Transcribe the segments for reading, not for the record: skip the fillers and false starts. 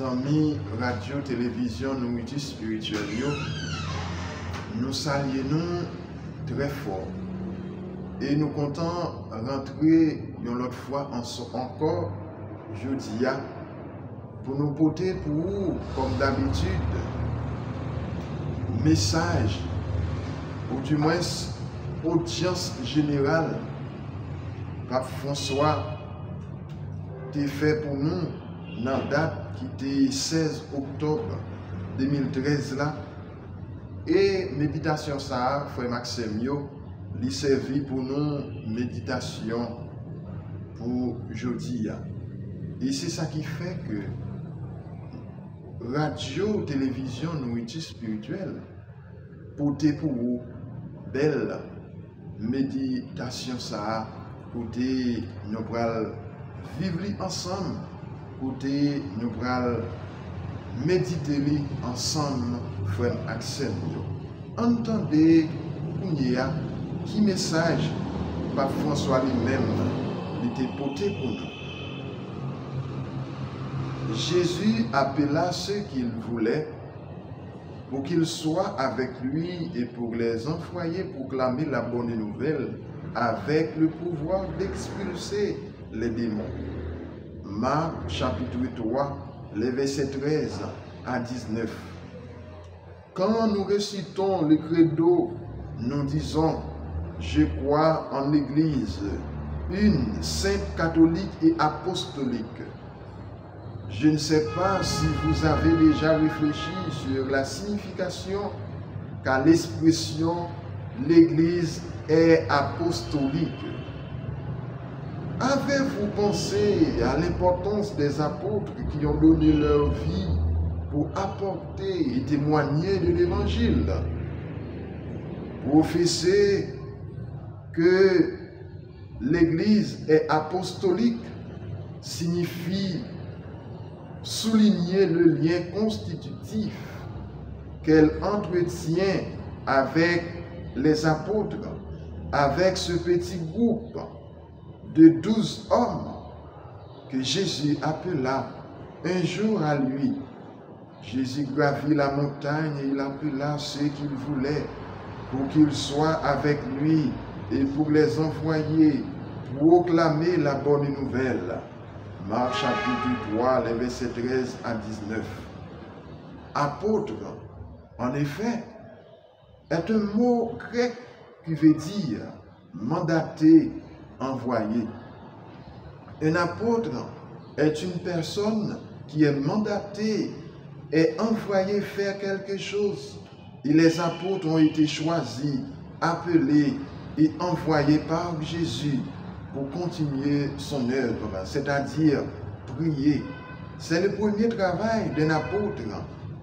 amis radio, télévision, nous spirituel, nous saluons très fort. Et nous comptons rentrer une autre fois encore jeudi pour nous porter pour vous, comme d'habitude, message, ou du moins audience générale, Pape François t'a fait pour nous dans la date qui était 16 octobre 2013 là. Et méditation ça, frère Maxime lui servi pour nous méditation pour jeudi. Et c'est ça qui fait que radio, télévision, nourriture spirituelle, porter pour vous belle méditation ça, côté nous pral vivre ensemble, côté nous pral méditer ensemble, frère Axel. Entendez qui message Pape François lui-même il était porté pour nous. Jésus appela ceux qu'il voulait pour qu'ils soient avec lui et pour les envoyer proclamer la bonne nouvelle avec le pouvoir d'expulser les démons. Marc chapitre 3, les versets 13 à 19. Quand nous récitons le credo, nous disons « Je crois en l'Église, une sainte catholique et apostolique ». Je ne sais pas si vous avez déjà réfléchi sur la signification qu'a l'expression « l'Église est apostolique ». Avez-vous pensé à l'importance des apôtres qui ont donné leur vie pour apporter et témoigner de l'Évangile? Professer que l'Église est apostolique signifie souligner le lien constitutif qu'elle entretient avec les apôtres, avec ce petit groupe de 12 hommes que Jésus appela un jour à lui. Jésus gravit la montagne et il appela ceux qu'il voulait pour qu'ils soient avec lui et pour les envoyer proclamer la bonne nouvelle. Marc chapitre 3, les versets 13 à 19. Apôtre, en effet, est un mot grec qui veut dire mandaté, envoyé. Un apôtre est une personne qui est mandatée et envoyée faire quelque chose. Et les apôtres ont été choisis, appelés et envoyés par Jésus pour continuer son œuvre, c'est-à-dire prier. C'est le premier travail d'un apôtre.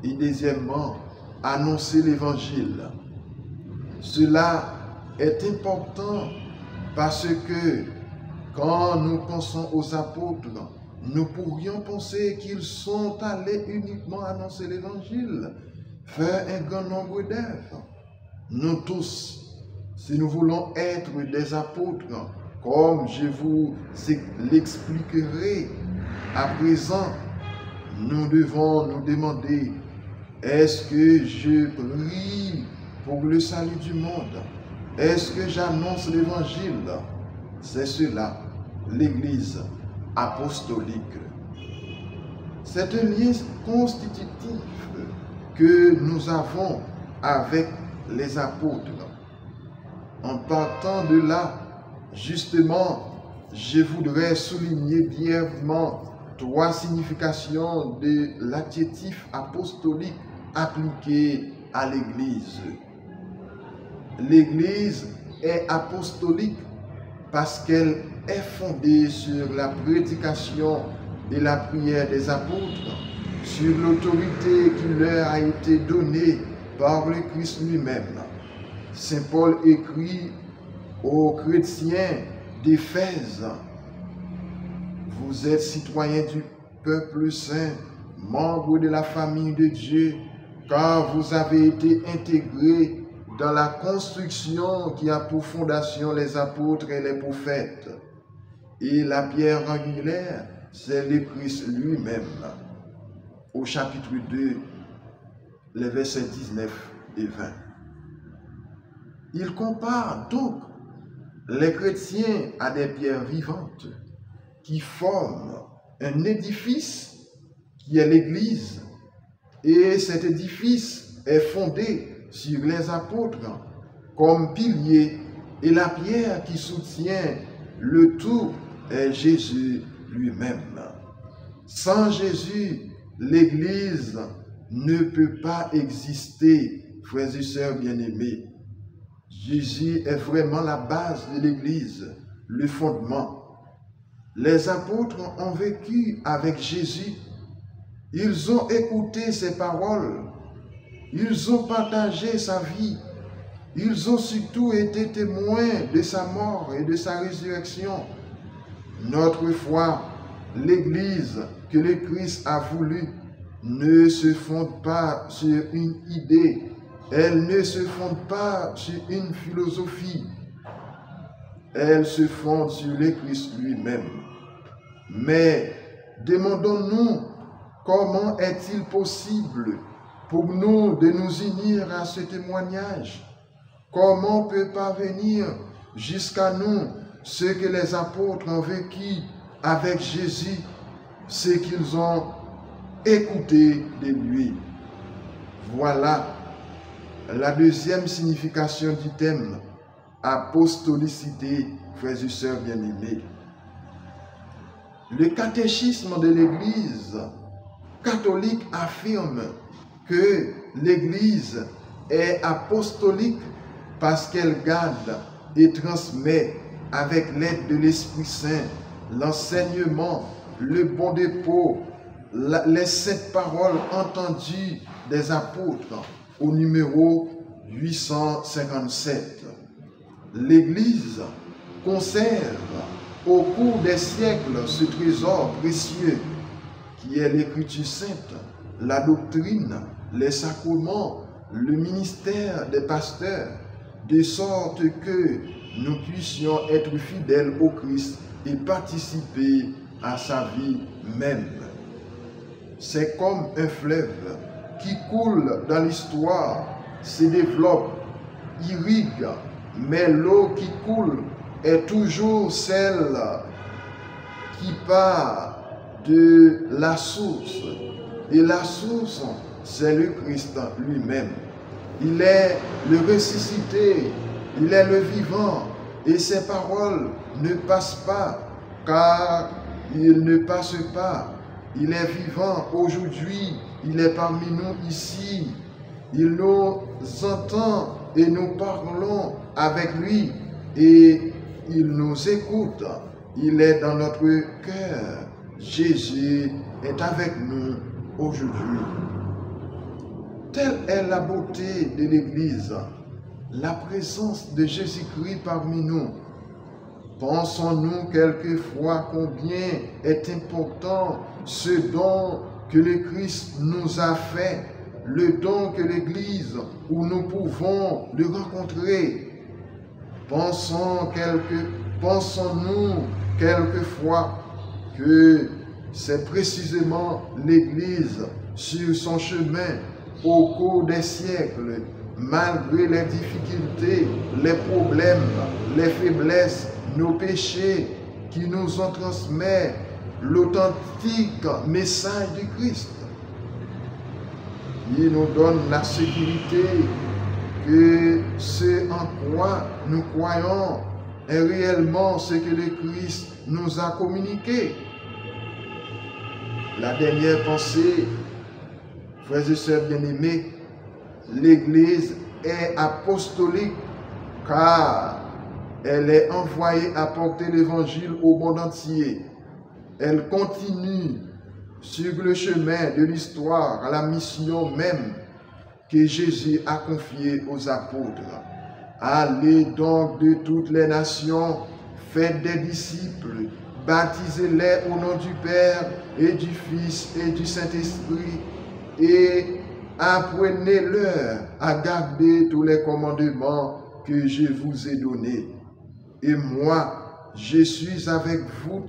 Et deuxièmement, annoncer l'évangile. Cela est important parce que quand nous pensons aux apôtres, nous pourrions penser qu'ils sont allés uniquement annoncer l'évangile, faire un grand nombre d'œuvres. Nous tous, si nous voulons être des apôtres, comme je vous l'expliquerai à présent, nous devons nous demander, est-ce que je prie pour le salut du monde? Est-ce que j'annonce l'évangile? C'est cela, l'Église apostolique. C'est un lien constitutif que nous avons avec les apôtres. En partant de là, justement, je voudrais souligner brièvement 3 significations de l'adjectif apostolique appliqué à l'Église. L'Église est apostolique parce qu'elle est fondée sur la prédication et la prière des apôtres, sur l'autorité qui leur a été donnée par le Christ lui-même. Saint Paul écrit aux chrétiens d'Éphèse, « Vous êtes citoyens du peuple saint, membres de la famille de Dieu, car vous avez été intégrés dans la construction qui a pour fondation les apôtres et les prophètes. Et la pierre angulaire, c'est le Christ lui-même. au chapitre 2, les versets 19 et 20. Il compare donc les chrétiens à des pierres vivantes qui forment un édifice qui est l'Église. Et cet édifice est fondé sur les apôtres comme pilier, et la pierre qui soutient le tout est Jésus lui-même. Sans Jésus, l'Église ne peut pas exister, frères et sœurs bien-aimés. Jésus est vraiment la base de l'Église, le fondement. Les apôtres ont vécu avec Jésus. Ils ont écouté ses paroles. Ils ont partagé sa vie. Ils ont surtout été témoins de sa mort et de sa résurrection. Notre foi, l'Église que le Christ a voulu, ne se fonde pas sur une idée. Elle ne se fonde pas sur une philosophie. Elle se fonde sur le Christ lui-même. Mais demandons-nous, comment est-il possible pour nous de nous unir à ce témoignage? Comment peut parvenir jusqu'à nous ce que les apôtres ont vécu avec Jésus, ce qu'ils ont écouté de lui? Voilà la deuxième signification du thème, apostolicité, frères et sœurs bien-aimés. Le catéchisme de l'Église catholique affirme que l'Église est apostolique parce qu'elle garde et transmet avec l'aide de l'Esprit Saint l'enseignement, le bon dépôt, les saintes paroles entendues des apôtres au numéro 857. L'Église conserve au cours des siècles ce trésor précieux qui est l'Écriture sainte, la doctrine, les sacrements, le ministère des pasteurs, de sorte que nous puissions être fidèles au Christ et participer à sa vie même. C'est comme un fleuve qui coule dans l'histoire, se développe, irrigue, mais l'eau qui coule est toujours celle qui part de la source. Et la source, c'est le Christ lui-même. Il est le ressuscité, il est le vivant, et ses paroles ne passent pas, car il ne passe pas. Il est vivant aujourd'hui, il est parmi nous ici. Il nous entend et nous parlons avec lui, et il nous écoute. Il est dans notre cœur. Jésus est avec nous aujourd'hui. Telle est la beauté de l'Église, la présence de Jésus-Christ parmi nous. Pensons-nous quelquefois combien est important ce don que le Christ nous a fait, le don que l'Église où nous pouvons le rencontrer. Pensons-nous quelquefois que c'est précisément l'Église sur son chemin au cours des siècles, malgré les difficultés, les problèmes, les faiblesses, nos péchés, qui nous ont transmis l'authentique message du Christ. Il nous donne la sécurité que ce en quoi nous croyons est réellement ce que le Christ nous a communiqué. La dernière pensée, frères et sœurs bien-aimés, l'Église est apostolique car elle est envoyée à porter l'Évangile au monde entier. Elle continue sur le chemin de l'histoire à la mission même que Jésus a confiée aux apôtres. Allez donc de toutes les nations, faites des disciples, baptisez-les au nom du Père et du Fils et du Saint-Esprit, et apprenez-leur à garder tous les commandements que je vous ai donnés. Et moi, je suis avec vous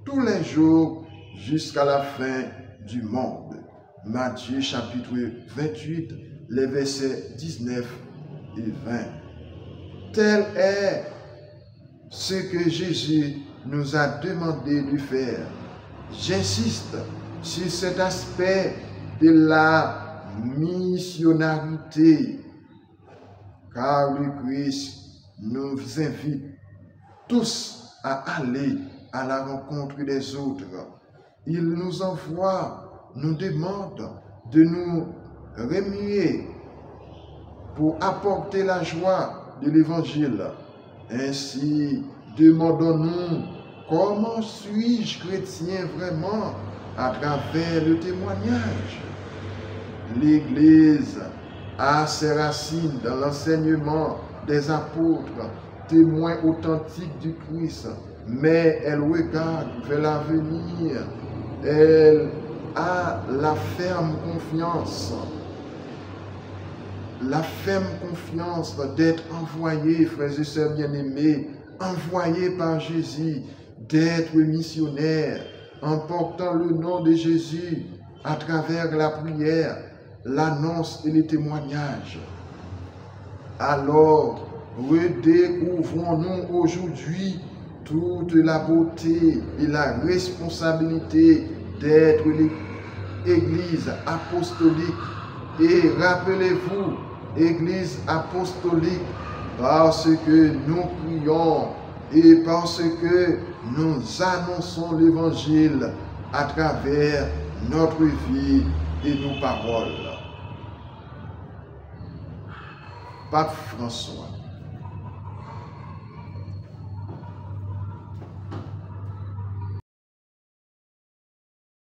tous les jours jusqu'à la fin du monde. Matthieu chapitre 28, les versets 19 et 20. Tel est ce que Jésus nous a demandé de faire. J'insiste sur cet aspect de la missionnarité, car le Christ nous invite tous à aller à la rencontre des autres. Il nous envoie, nous demande de nous remuer pour apporter la joie de l'Évangile. Ainsi, demandons-nous, comment suis-je chrétien vraiment à travers le témoignage? L'Église a ses racines dans l'enseignement des apôtres, témoins authentiques du Christ, mais elle regarde vers l'avenir. Elle a la ferme confiance d'être envoyée, frères et sœurs bien-aimés, envoyée par Jésus, d'être missionnaire, en portant le nom de Jésus à travers la prière, l'annonce et le témoignage. Alors, redécouvrons-nous aujourd'hui toute la beauté et la responsabilité d'être l'Église apostolique. Et rappelez-vous, Église apostolique, parce que nous prions et parce que nous annonçons l'Évangile à travers notre vie et nos paroles. Pape François.